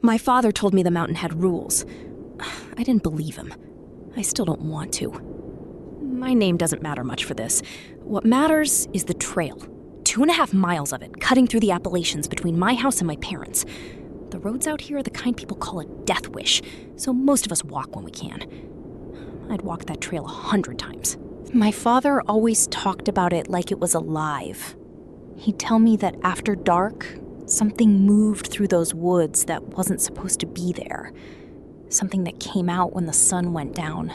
My father told me the mountain had rules. I didn't believe him. I still don't want to. My name doesn't matter much for this. What matters is the trail. 2.5 miles of it, cutting through the Appalachians between my house and my parents'. The roads out here are the kind people call a death wish, so most of us walk when we can. I'd walk that trail 100 times. My father always talked about it like it was alive. He'd tell me that after dark, something moved through those woods that wasn't supposed to be there. Something that came out when the sun went down,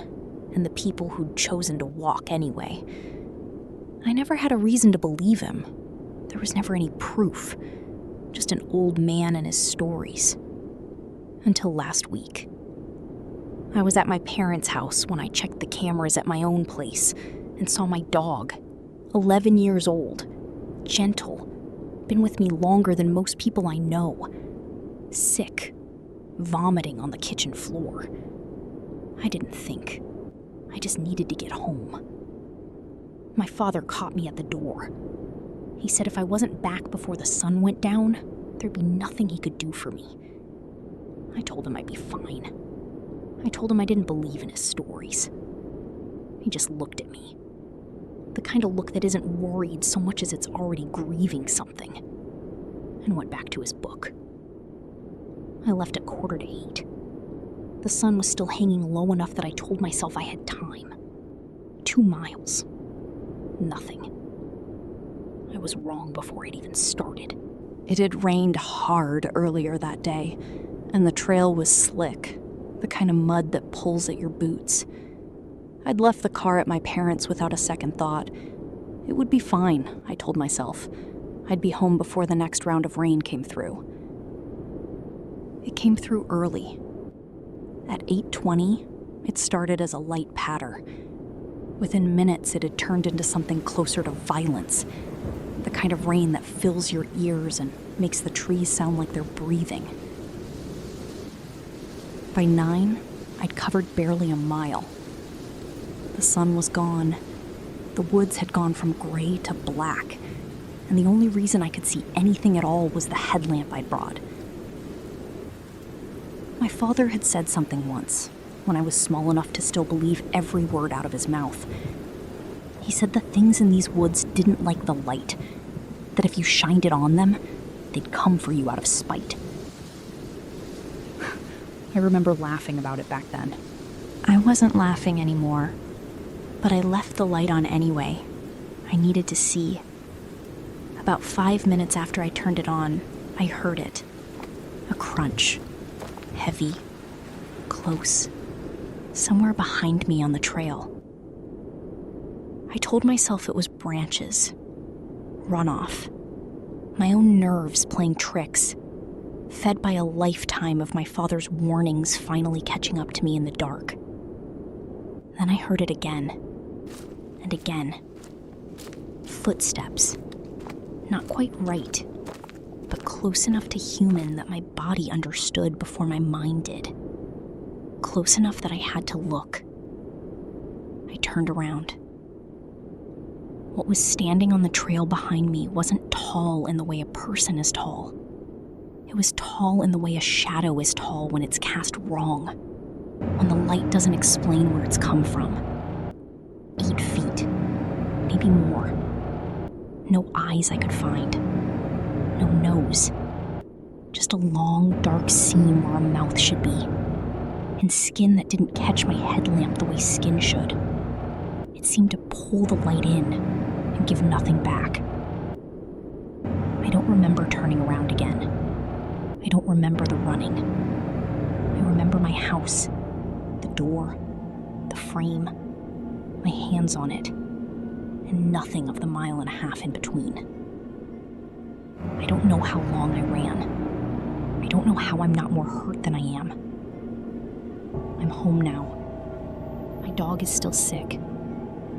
and the people who'd chosen to walk anyway. I never had a reason to believe him. There was never any proof. Just an old man and his stories. Until last week. I was at my parents' house when I checked the cameras at my own place and saw my dog, 11 years old, gentle, been with me longer than most people I know, sick, vomiting on the kitchen floor. I didn't think. I just needed to get home. My father caught me at the door. He said if I wasn't back before the sun went down, there'd be nothing he could do for me. I told him I'd be fine. I told him I didn't believe in his stories. He just looked at me. The kind of look that isn't worried so much as it's already grieving something. And went back to his book. I left at 7:45. The sun was still hanging low enough that I told myself I had time. 2 miles. Nothing. I was wrong before it even started. It had rained hard earlier that day, and the trail was slick, the kind of mud that pulls at your boots. I'd left the car at my parents' without a second thought. It would be fine, I told myself. I'd be home before the next round of rain came through. It came through early. At 8:20, it started as a light patter. Within minutes, it had turned into something closer to violence. The kind of rain that fills your ears and makes the trees sound like they're breathing. By 9, I'd covered barely a mile. The sun was gone. The woods had gone from gray to black, and the only reason I could see anything at all was the headlamp I'd brought. My father had said something once, when I was small enough to still believe every word out of his mouth. He said the things in these woods didn't like the light, that if you shined it on them, they'd come for you out of spite. I remember laughing about it back then. I wasn't laughing anymore, but I left the light on anyway. I needed to see. About 5 minutes after I turned it on, I heard it. A crunch. Heavy. Close. Somewhere behind me on the trail. I told myself it was branches. Runoff. My own nerves playing tricks. Fed by a lifetime of my father's warnings finally catching up to me in the dark. Then I heard it again. And again. Footsteps. Not quite right, but close enough to human that my body understood before my mind did. Close enough that I had to look. I turned around. What was standing on the trail behind me wasn't tall in the way a person is tall. It was tall in the way a shadow is tall when it's cast wrong, when the light doesn't explain where it's come from. 8 feet, maybe more. No eyes I could find. No nose. Just a long, dark seam where a mouth should be. And skin that didn't catch my headlamp the way skin should. It seemed to pull the light in and give nothing back. I don't remember turning around again. I don't remember the running. I remember my house, the door, the frame, my hands on it, and nothing of the 1.5 miles in between. I don't know how long I ran. I don't know how I'm not more hurt than I am. I'm home now. My dog is still sick.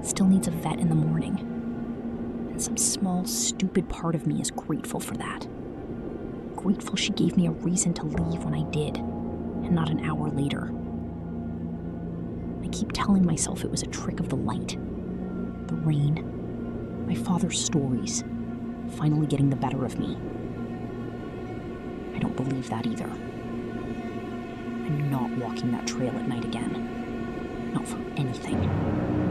Still needs a vet in the morning. And some small, stupid part of me is grateful for that. Grateful she gave me a reason to leave when I did, and not an hour later. I keep telling myself it was a trick of the light. The rain. My father's stories. Finally getting the better of me. I don't believe that either. I'm not walking that trail at night again. Not for anything.